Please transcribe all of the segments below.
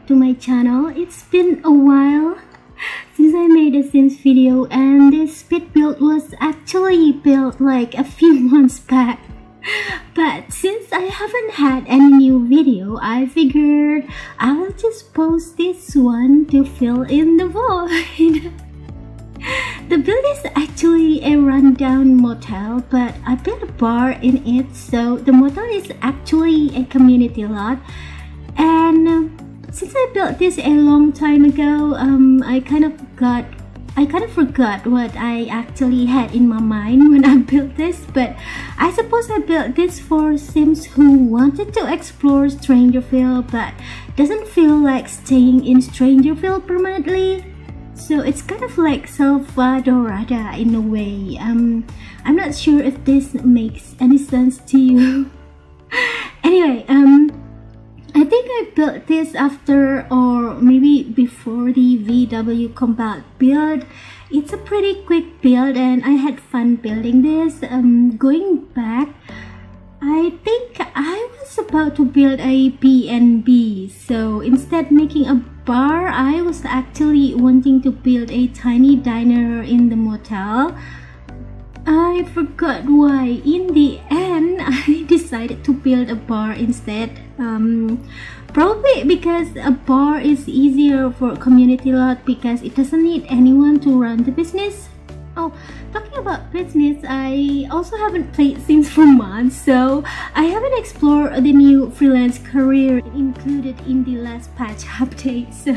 back to my channel. It's been a while since I made a Sims video, and this speed build was actually built like a few months back. But since I haven't had any new video, I figured I will just post this one to fill in the void. The build is actually a rundown motel, but I built a bar in it, so the motel is actually a community lot. And since I built this a long time ago, I kind of forgot what I actually had in my mind when I built this. But I suppose I built this for Sims who wanted to explore Strangerville but doesn't feel like staying in Strangerville permanently. So it's kind of like Salvadorada in a way. I'm not sure if this makes any sense to you. Anyway, I think I built this after or maybe before the VW Combat build. It's a pretty quick build and I had fun building this. Going back, I think I was about to build a B&B, so instead making a bar, I was actually wanting to build a tiny diner in the motel. I forgot why. In the end, I decided to build a bar instead. Probably because a bar is easier for a community lot because it doesn't need anyone to run the business. Oh, talking about business, I also haven't played Sims for months, so I haven't explored the new freelance career included in the last patch update. So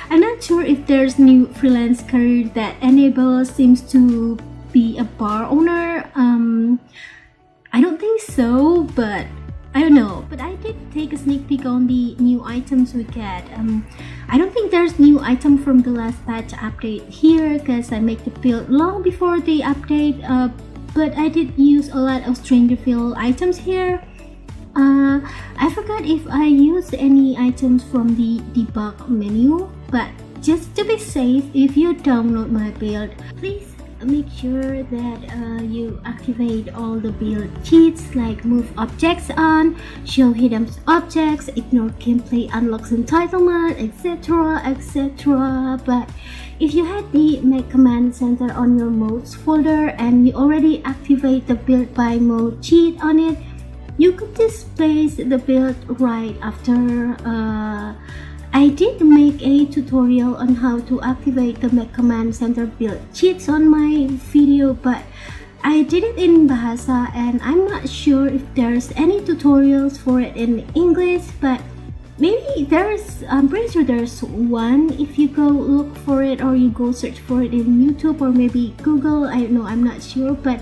I'm not sure if there's new freelance career that enables Sims to be a bar owner. I don't think so, but I don't know. But I did take a sneak peek on the new items we get. I don't think there's new item from the last patch update here because I made the build long before the update, but I did use a lot of Strangerville items here. I forgot if I used any items from the debug menu, but just to be safe, if you download my build, please make sure that you activate all the build cheats like move objects on, show hidden objects, ignore gameplay unlocks entitlement, etc, etc. But if you had the make command center on your modes folder and you already activate the build by mode cheat on it, you could just place the build right after. I did make a tutorial on how to activate the Make Command Center build cheats on my video, but I did it in Bahasa and I'm not sure if there's any tutorials for it in English, but maybe I'm pretty sure there's one if you go look for it or you go search for it in YouTube or maybe Google. I don't know, I'm not sure, but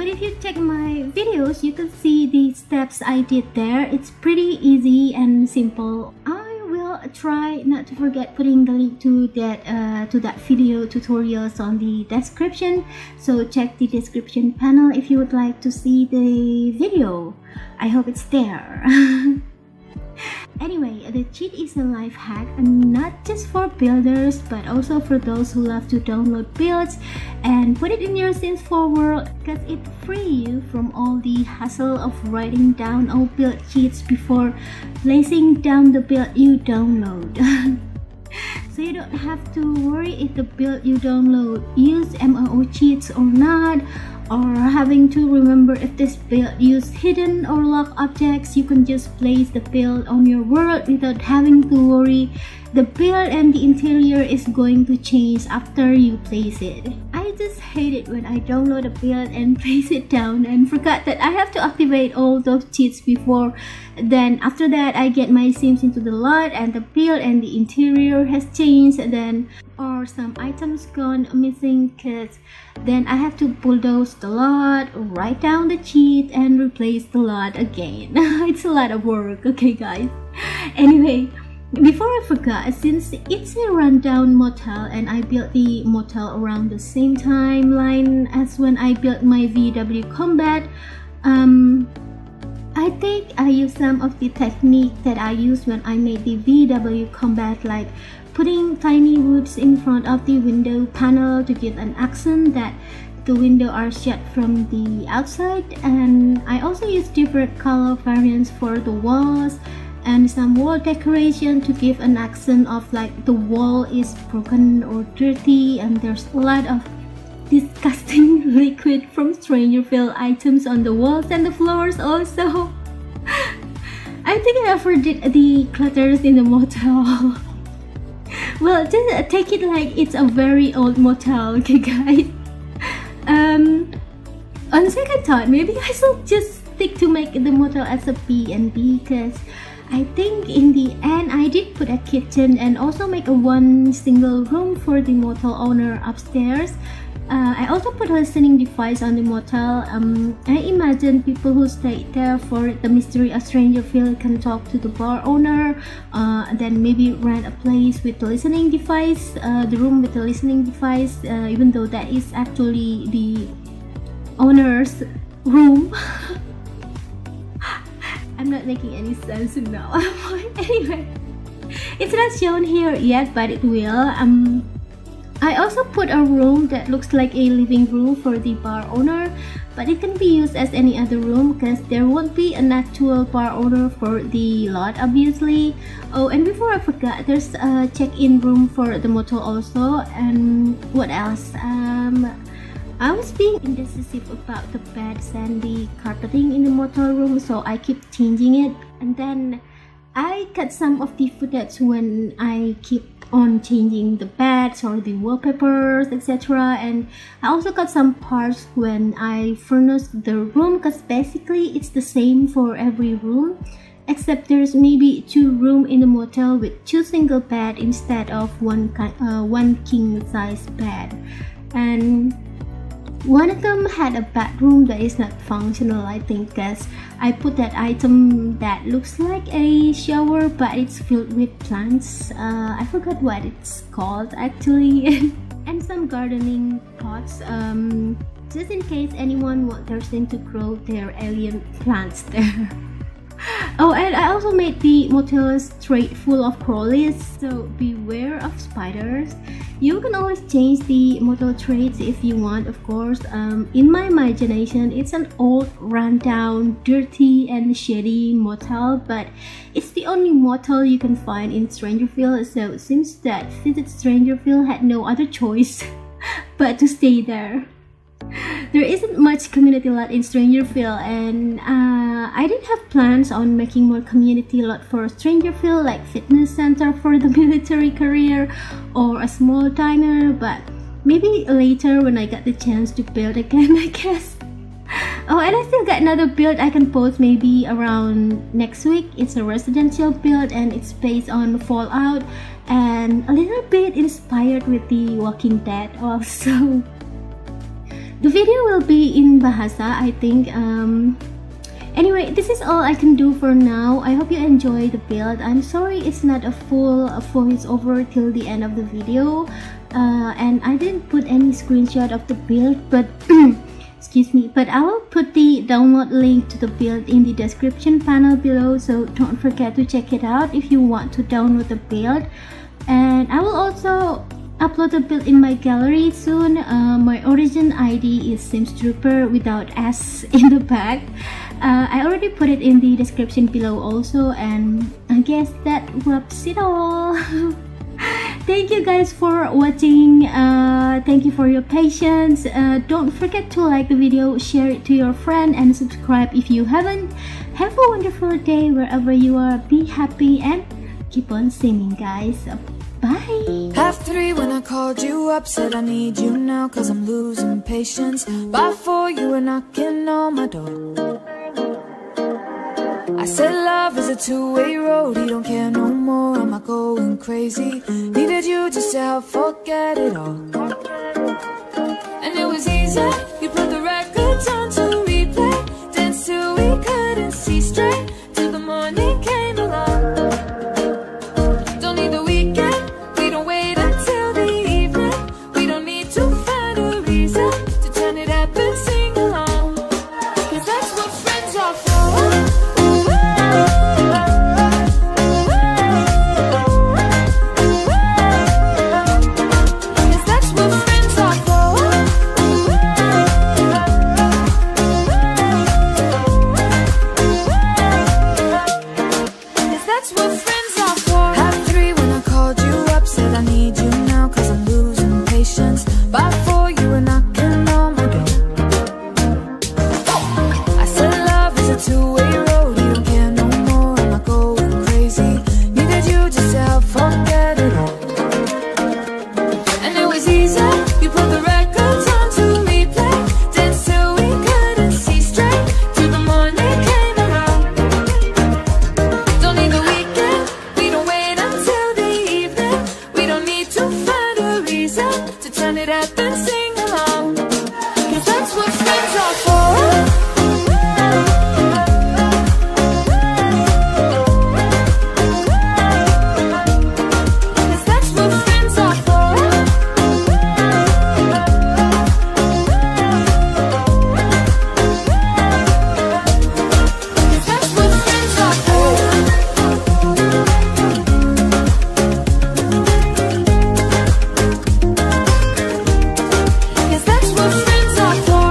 if you check my videos, you can see the steps I did there. It's pretty easy and simple. I will try not to forget putting the link to that video tutorials on the description. So check the description panel if you would like to see the video. I hope it's there. Anyway, the cheat is a life hack, and not just for builders but also for those who love to download builds and put it in your Sims 4 world because it frees you from all the hassle of writing down all build cheats before placing down the build you download. So you don't have to worry if the build you download use MOO cheats or not, or having to remember if this build use hidden or locked objects. You can just place the build on your world without having to worry the build and the interior is going to change after you place it. I just hate it when I download a build and place it down and forgot that I have to activate all those cheats before. Then after that I get my Sims into the lot and the build and the interior has changed, then or some items gone missing, cause then I have to bulldoze the lot, write down the cheat and replace the lot again. It's a lot of work, okay guys. Anyway, before I forgot, since it's a rundown motel and I built the motel around the same timeline as when I built my VW Combat, I think I used some of the technique that I used when I made the VW Combat, like putting tiny woods in front of the window panel to give an accent that the window are shut from the outside, and I also used different color variants for the walls and some wall decoration to give an accent of like the wall is broken or dirty, and there's a lot of disgusting liquid from Strangerville items on the walls and the floors also. I think I overdid the clutters in the motel. Well, just take it like it's a very old motel, okay guys. On second thought, maybe I should just stick to make the motel as a B&B, because I think in the end I did put a kitchen and also make a one single room for the motel owner upstairs. I also put a listening device on the motel. I imagine people who stay there for the mystery of Strangerville can talk to the bar owner, then maybe rent a place with the listening device, the room with the listening device, even though that is actually the owner's room. I'm not making any sense now. Anyway, it's not shown here yet, but it will. I also put a room that looks like a living room for the bar owner, but it can be used as any other room because there won't be an actual bar owner for the lot, obviously. Oh, and before I forgot, there's a check-in room for the motel also. And what else? I was being indecisive about the beds and the carpeting in the motel room, so I keep changing it. And then I cut some of the footage when I keep on changing the beds or the wallpapers, etc. And I also got some parts when I furnished the room, because basically it's the same for every room, except there's maybe 2 rooms in the motel with 2 single bed instead of one king size bed. And one of them had a bathroom that is not functional, I think, because I put that item that looks like a shower but it's filled with plants. I forgot what it's called actually. And some gardening pots, just in case anyone wants to grow their alien plants there. Oh, and I also made the motel straight full of crawlies, so beware of spiders. You can always change the motel traits if you want, of course. In my imagination, it's an old, rundown, dirty and shady motel, but it's the only motel you can find in Strangerville, so it seems that Visit Strangerville had no other choice but to stay there. There isn't much community lot in Strangerville, and I didn't have plans on making more community lot for Strangerville, like fitness center for the military career or a small diner, but maybe later when I got the chance to build again, I guess. Oh, and I still got another build I can post maybe around next week. It's a residential build and it's based on Fallout and a little bit inspired with The Walking Dead also. The video will be in Bahasa, I think. Anyway, this is all I can do for now. I hope you enjoy the build. I'm sorry it's not a full voice over till the end of the video. And I didn't put any screenshot of the build, but excuse me, but I will put the download link to the build in the description panel below, so don't forget to check it out if you want to download the build. And I will also upload a build in my gallery soon. My origin ID is Simstrooper without S in the back. I already put it in the description below also, and I guess that wraps it all. Thank you guys for watching. Thank you for your patience. Don't forget to like the video, share it to your friend, and subscribe if you haven't. Have a wonderful day wherever you are. Be happy and keep on singing, guys. Bye. 3:30 when I called you up, said I need you now cause I'm losing patience. By 4 you were knocking on my door. I said love is a two-way road, you don't care no more, am I going crazy? Needed you just to help forget it all. And it was easy, you put the records on to replay, danced till we couldn't see straight, till the morning came along. Don't need the weekend, we don't wait until the evening, we don't need to find a reason to turn it up and sing along, cause that's what friends are for. Cause that's what friends are for. I need you now, cause I'm losing patience. By 4 you were knocking on my door. I said love is a two-way road. You don't care no more, am I going crazy? Needed you just to forget it all. And it was easy, you put the records on to replay. Danced till we couldn't see straight, till the morning came around. Don't need the weekend, we don't wait until the evening. We don't need to find a reason to turn it up and sing along, cause that's what friends are for. Cause that's what friends are for. Cause that's what friends are for. Cause that's what friends are for.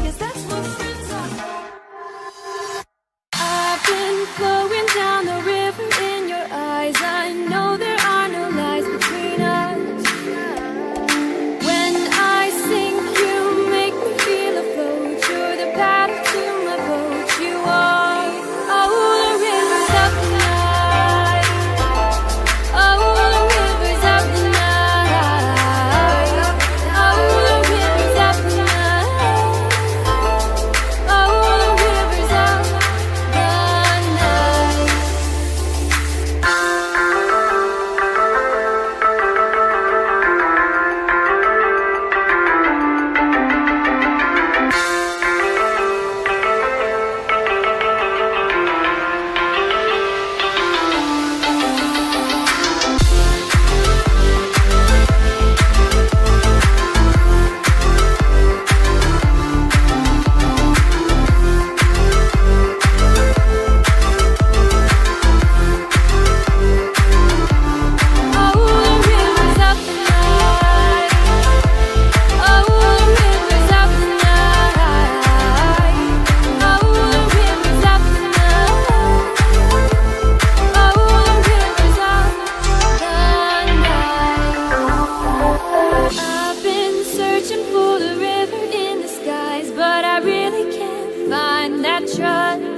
Cause that's what friends are for. I've been flowing down the river in your eyes. I know there are no lies between us. When I sing, you make me feel afloat. You're the paddle to my boat. You are. Oh, the rivers of the night. Oh, the rivers of the night. Oh, the rivers of the night. Oh, the rivers of the night. I've been searching for the river in the skies, but I really can't find that trust.